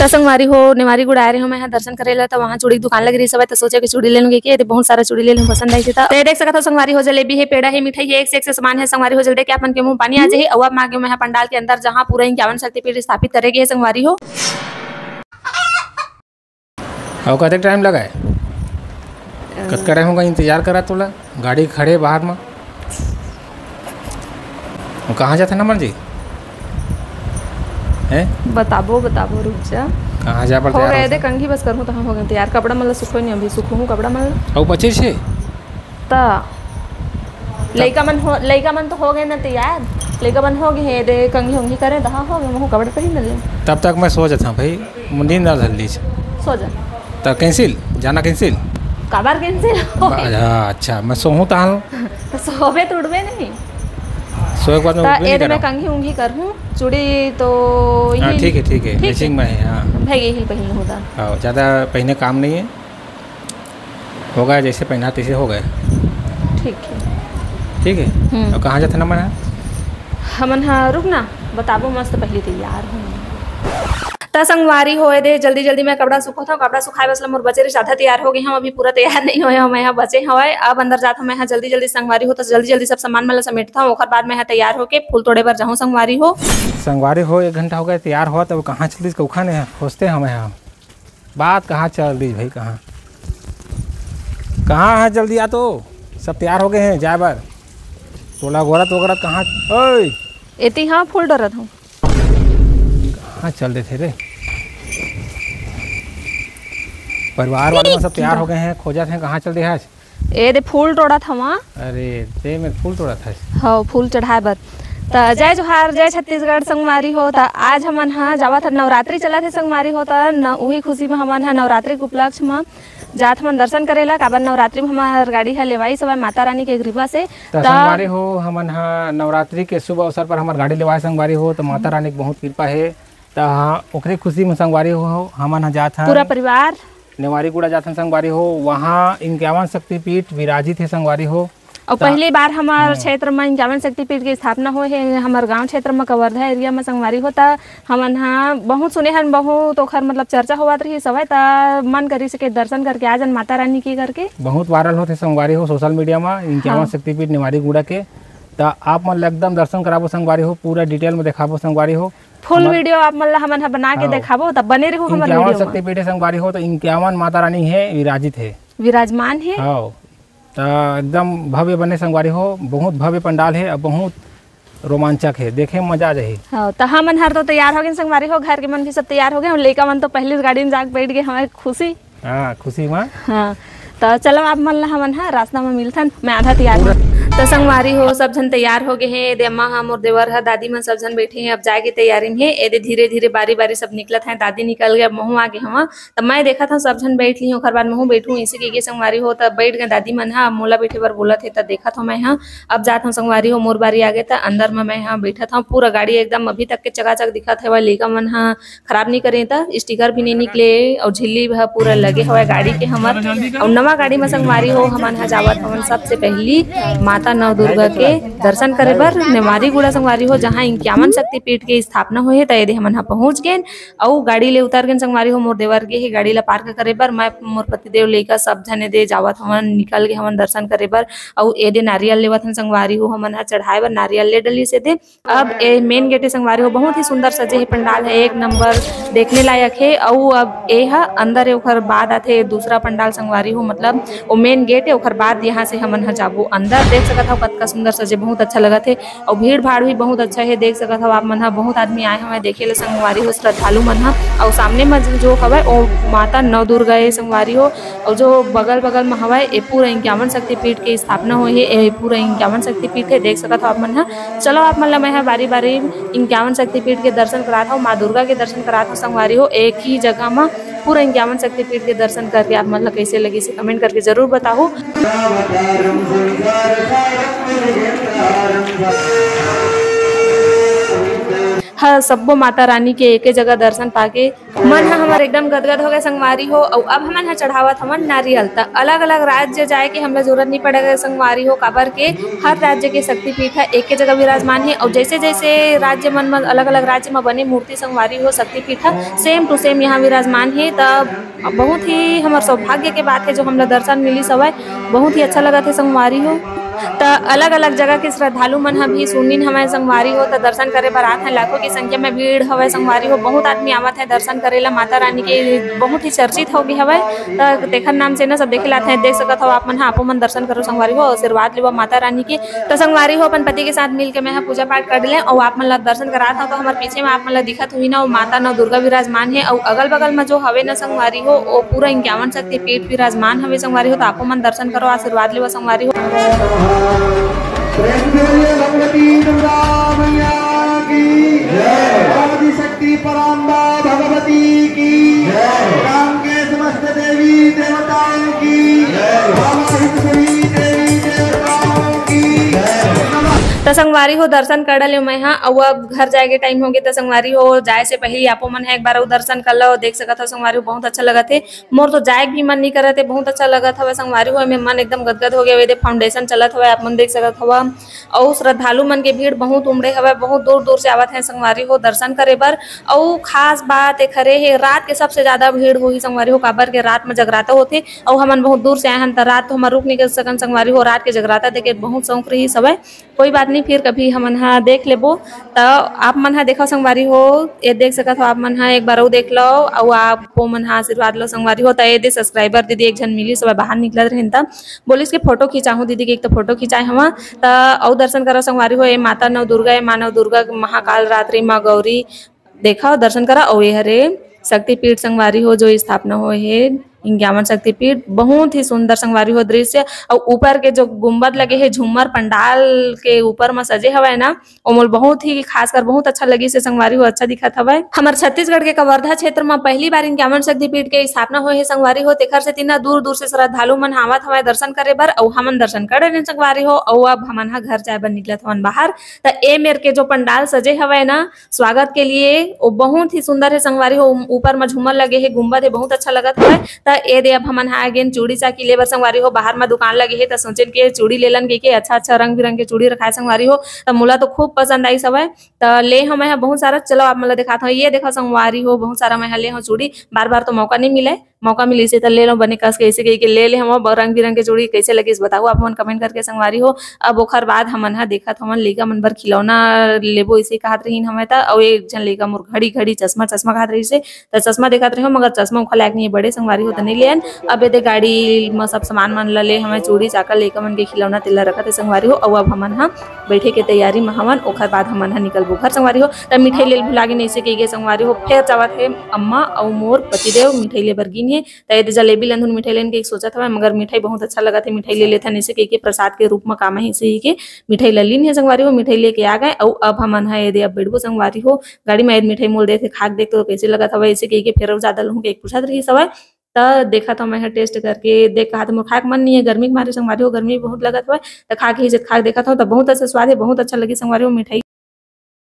तो संगवारी हो नेवारी गुड़ आ रहे हो मैं यहाँ दर्शन करेला तो वहाँ चूड़ी की दुकान लग रही सब तो सोचे कि चूड़ी ले लूंगी कि बहुत सारा चूड़ी ले लूँ पसंद आई थी तो देख सकता संगवारी हो जलेबी है पेड़ा है मिठाई है एक से सामान है संगवारी हो जल्दी क्या अपन के मुंह पानी आ जाए अब आप मांगे मैं पंडाल के अंदर जहाँ पूरा 51 शक्तिपीठ स्थापित करेगी है संगवारी हो। और कते टाइम लगा है कतका टाइम होगा इंतजार करा तोला गाड़ी खड़े बाहर में कहाँ जाते नमन जी है बताबो रुक जा कहाँ जा पड़ता हो गए दे कंघी बस करूँ तो हम हो गए तैयार कपड़ा मतलब सुखो नहीं अभी सुखूँ कपड़ा मतलब और 25 है ता लइका मन तो हो गए ना तैयार लइका मन हो गए दे कंघी उंघी करे दहा हो गए मुँह कपड़े पहन ले तब तक मैं सो जाता भाई नींद ना जल्दी सो जा तो कैंसिल जाना कैंसिल काबर कैंसिल अच्छा मैं सोहूँ तो सोवे तो उड़वे नहीं सो एक बार मैं कंघी उंघी करूँ चूड़ी तो ठीक है मैचिंग में है हाँ भाई यही पहन होता हाँ ज़्यादा पहने काम नहीं है होगा जैसे पहना तैसे हो गए ठीक है और कहाँ जाते नमन हमन हाँ रुक ना बताबो मस्त पहले तैयार हूँ त संगवारी होए दे जल्दी मैं कपड़ा सुखो था कपड़ा सुखाए बस मोर बचे रे आधा तैयार हो गई हम अभी पूरा तैयार नहीं होए हम यहाँ बचे हवे अब अंदर जाता हूँ मैं यहाँ जल्दी संगवारी हो तो जल्दी सब सामान मतलब समेटता हूँ और बाद में यहाँ तैयार होके फूल तोड़े पर जाऊँ संगवारी हो 1 घंटा हो गया तैयार हुआ तब कहाँ चल रही कौखा ने खोजते हम यहाँ बात कहाँ चल रही भाई कहाँ है जल्दी आ तो सब तैयार हो गए हैं जाए बार तोला गोरत वगैरह कहाँ एती हाँ फूल डरत हूँ कहाँ चल रहे थे रे परिवार वाले सब तैयार हो गए हैं खोजा थे कहाँ चल रहे आज ए दे फूल तोड़ा था वहाँ अरे दे में फूल तोड़ा था हाँ फूल चढ़ाए बर तो जय जोहार जय छत्तीसगढ़ संगवारी हो तो आज हमन हाँ जावा था नवरात्रि चला थे संगवारी हो तो वही खुशी में हमन हाँ नवरात्रि के उपलक्ष्य में जात हमन दर्शन करेला काबर नवरात्रि में हमार गाड़ी है लेवाई सब माता रानी के कृपा से संगवारी हो हमन हाँ नवरात्रि के शुभ अवसर पर हमार गाड़ी लेवाई संगवारी हो तो माता रानी की बहुत कृपा है तो हाँ ओकरे खुशी में संगवारी हो हमन हाँ जात हैं पूरा परिवार नेवारी गुड़ा जाते संगवारी हो वहाँ 51 शक्तिपीठ विराजित है संगवारी हो और पहली बार हमारे क्षेत्र में 51 शक्तिपीठ की स्थापना हो है हमारे गांव क्षेत्र में कवर्धा एरिया में संगवारी होता हमन हाँ बहुत सुने हन बहुत ओखर मतलब चर्चा होवत रही सवय ता मन करी सके दर्शन करके आज माता रानी की करके बहुत वायरल होते संगवारी हो सोशल मीडिया में 51 शक्तिपीठ नेवारी गुड़ा के तो आप मन एकदम दर्शन कराबो संगवारी हो पूरा डिटेल में दिखाबो संगवारी हो फुल वीडियो आप मतलब हमन बना के दिखाबो तब बने रहो हमारे वीडियो 51 शक्तिपीठ संगवारी हो तो 51 माता रानी है विराजित है विराजमान है हाँ तो एकदम भव्य बने संगवारी हो बहुत भव्य पंडाल है और बहुत रोमांचक है देखे में मजा आ जाए हाँ तो हमन हर तो तैयार हो गए संगवारी हो घर के मन भी सब तैयार हो गए लड़का मन तो पहले गाड़ी में जाके बैठ गए हमारे खुशी हाँ खुशी में हाँ तो चलो आप मन हमन हाँ रास्ता में मिलथन मैं आधा तैयार तो संगवारी हो सब जन तैयार हो गए हैं दे अम्मा हम और देवर है दादी मन सब जन बैठे हैं अब जाए की तैयारी में है धीरे बारी सब निकलत है दादी निकल गए महू आ गए हम तब मैं देखा था सब जन बैठ ली हूँ बार महू बैठू इसी के संगवारी हो तब बैठ गए दादी मन हाँ मोला बैठे बार बोला थे तब देखा था मैं यहाँ अब जाता हूँ संगवारी हो मोर बारी आ गए था अंदर में मैं यहाँ बैठा था पूरा गाड़ी एकदम अभी तक के चकाचक दिखा था वह लेका मन हाँ खराब नहीं करे था स्टिकर भी नहीं निकले और झिल्ली भी पूरा लगे हुआ गाड़ी के हमार और नवा गाड़ी में संगवारी हो हमन यहाँ जावत हमन सबसे पहली माता नव दुर्गा के दर्शन करे बर नेवारी गुड़ा संगवारी हो जहाँ 51 शक्तिपीठ के स्थापना हुई तो यदि हमन पहुंच गए और गाड़ी ले उतर गए संगवारी हो मोर देवर के ही गाड़ी ला पार्क करे बर मैं मोर पतिदेव लेकर सब जने दे जावत हमन निकल गए हमन दर्शन करे बर और यदि नारियल लेवत हन संगवारी हो हमन चढ़ाए बर नारियल ले डली से दे अब ए मेन गेट संगवारी हो बहुत ही सुंदर सजे है पंडाल है एक नंबर देखने लायक है और अब ये अंदर है बाद आते दूसरा पंडाल संगवारी हो मतलब वो मेन गेट है बाद यहाँ से हमन जाबो अंदर देख सकत हो कतका सुंदर सजे बहुत अच्छा लगा थे और भीड़ भाड़ भी बहुत अच्छा है देख सकत हो आप मन बहुत आदमी आए हमें देखे ले संगवारी हो श्रद्धालु मन और सामने में जो हवा वो माता नव दुर्गा है संगवारी हो और जो बगल में हवा ये पूरा 51 शक्तिपीठ की स्थापना हुई है पूरा 51 शक्तिपीठ है देख सकत हो आप मन चलो आप मन मैं बारी 51 शक्तिपीठ के दर्शन करा था माँ दुर्गा के दर्शन करा था संगवारी हो एक ही जगह में पूरा 51 शक्तिपीठ के दर्शन करके आप मतलब कैसे लगी से कमेंट करके जरूर बताओ। हर सब्बो माता रानी के एके जगह दर्शन पाके मन हमार एकदम गदगद हो गए संगवारी हो। और अब हमन चढ़ावत हमन नारियल। त अलग अलग राज्य जाए के हमला जरूरत नहीं पड़ेगा संगवारी हो, काबर के हर राज्य के शक्तिपीठ है एक जगह विराजमान है। और जैसे जैसे राज्य मन में अलग अलग राज्य में बने मूर्ति संगवारी हो शक्तिपीठ सेम टू सेम यहाँ विराजमान है। तब बहुत ही हमार सौभाग्य के बात है जो हमला दर्शन मिली सवय, बहुत ही अच्छा लगा थे संगवारी हो। तो अलग अलग जगह के श्रद्धालु मन भी सुनीन हमारे संगवारी हो तो दर्शन करे बर आत है। लाखों की संख्या में भीड़ हवे संगवारी हो, बहुत आदमी आवत है दर्शन करेला। माता रानी के बहुत ही चर्चित होगी हवे तो तेखर नाम से ना सब देखे लाते हैं। देख सकत हो आप मन आपो मन दर्शन करो संगवारी हो, आशीर्वाद लेवा माता रानी के। तो संगवारी हो अपन पति के साथ मिल के मैं पूजा पाठ कर ले और आप मन ला दर्शन करात हो। तो हमारे पीछे में आप मन ला दिखत हुई ना माता नौ दुर्गा विराजमान है। और अगल बगल में जो हवे ना संगवारी हो वो पूरा 51 शक्तिपीठ विराजमान हवे संगवारी हो। तो आपो मन दर्शन करो, आशीर्वाद लेवा संगवारी हो। भगवती दुर्गा मैया की जय, शक्ति पराम्बा भगवती की जय, राम के समस्त देवी देवताओं की जय, देवी देवताओं की जय। तो संगवारी हो दर्शन कर ले मैं हाँ। और अब घर जाए के टाइम हो गया। तो संगवारी हो जाए से पहले आपो मन है एक बार दर्शन कर लो। देख सकत हो संगवारी हो बहुत अच्छा लगा थे। मोर तो जाए भी मन नहीं करे थे, बहुत अच्छा लगा था संगवारी हो। में मन एकदम गदगद हो गया। वे फाउंडेशन चलत हुआ आप मन देख सकत हवा। और श्रद्धालु मन के भीड़ बहुत उमड़े हवे, बहुत दूर दूर से आवत है संगवारी हो दर्शन करे बर। और खास बात एक खरे है रात के सबसे ज्यादा भीड़ होही संगवारी हो, काबर के रात में जगराता होते और हमन बहुत दूर से आए हन। तो रात तो हमार रुक नहीं कर सकन संगवारी हो, रात के जगराता देखे बहुत शौक रही सब। कोई बात नहीं, फिर कभी हमन हा देख लेबो। तो आप मन हा देखो संगवारी हो, ये देख सकत हो आप मन हा एक बार वो देख लो और आपको मन हा आशीर्वाद लो संगवारी हो। तो ये दे सब्सक्राइबर दीदी एक जन मिली सब बाहर निकलत रहे त बोलिस के फोटो खिंचाऊं दीदी के, एक तो फोटो खिंचाए हवा। तो और दर्शन करो संगवारी हो। ये माता नव दुर्गा, मानव दुर्गा महाकाल रात्रि माँ गौरी देखा दर्शन करा। और ये हरे शक्तिपीठ संगवारी हो जो स्थापना हो है 51 शक्तिपीठ, बहुत ही सुंदर संगवारी हो दृश्य। और ऊपर के जो गुम्बद लगे है झूमर पंडाल के ऊपर में सजे हवे ना, ओमल बहुत ही खासकर बहुत अच्छा लगी से संगवारी हो, अच्छा दिखत हवे। हमारे छत्तीसगढ़ के कवर्धा क्षेत्र में पहली बार 51 शक्तिपीठ के स्थापना हो है संगवारी हो। तेखर से तीना दूर दूर से श्रद्धालु मन आवत हवे दर्शन करे बर। और हमन दर्शन करे रहे संगवारी हो। और अब हमन हा घर जाए बर निकलत हवन बाहर। तो ए मेर के जो पंडाल सजे हवे ना स्वागत के लिए वो बहुत ही सुंदर है संगवारी हो। ऊपर में झूमर लगे है, गुम्बद है, बहुत अच्छा लगत है। ए दे अब हमन हा गेन चूड़ी चाकी लेबर संगवारी हो। बाहर में दुकान लगे है तो सोचेन के चूड़ी लेलन के अच्छा अच्छा रंग बिरंग के चूड़ी रखाए संगवारी हो। तो मोला तो खूब पसंद आई सब है। तो ले हमें बहुत सारा, चलो आप मतलब दिखाता हूँ। ये देखो संगवारी हो बहुत सारा मैं ले हूँ चूड़ी, बार बार तो मौका नहीं मिले, मौका मिली से तो ले लो बने कस के ऐसे कही के ले हम रंग बिरंग के चूड़ी कैसे लगी बताओ आप मन कमेंट करके संगवारी हो। अब ओखर बाद हमन हा देखा हमन लेगा मन बर खिलौना लेबो ऐसे कहत रही हमें। तो और एक जन लेगा मोर घड़ी घड़ी चश्मा कहत रही से। तो चश्मा देखत रही हो मगर चश्मा उखा लायक नहीं बड़े संगवारी हो तो नहीं ले। अब ये गाड़ी में सब सामान मन ले हमें चूड़ी चाकर लेकर मन के खिलौना तेला रखा थे संगवारी हो। और अब हमन हा बैठे के तैयारी में हवन, ओखर बाद हमन हा निकलबो घर संगवारी हो। तो मिठाई ले भुलागे नहीं से कही संगवारी हो। फिर चावत है अम्मा और मोर पतिदेव मिठाई ले बर गिन है। तो जलेबी लेन मिठाई लेन के एक सोचा था मगर मिठाई बहुत अच्छा लगा था, मिठाई ले लेते ऐसे कही के प्रसाद के रूप में काम है ऐसे ही के मिठाई ले लीन है संगवारी हो। मिठाई लेके आ गए और अब हमन हा यदि अब बैठबो संगवारी हो गाड़ी में। मिठाई मोल दे थे खाक देख तो कैसे लगा था ऐसे कही के फिर ज्यादा लोगों के एक पूछत रही सब। तो देखा तो मैं टेस्ट करके देख कहा तो खाक मन नहीं है, गर्मी के मारे संगवारी हो, गर्मी बहुत लगत हुआ। तो खा के ही खा देखा था तो बहुत अच्छा स्वाद है, बहुत अच्छा लगी संगवारी हो मिठाई।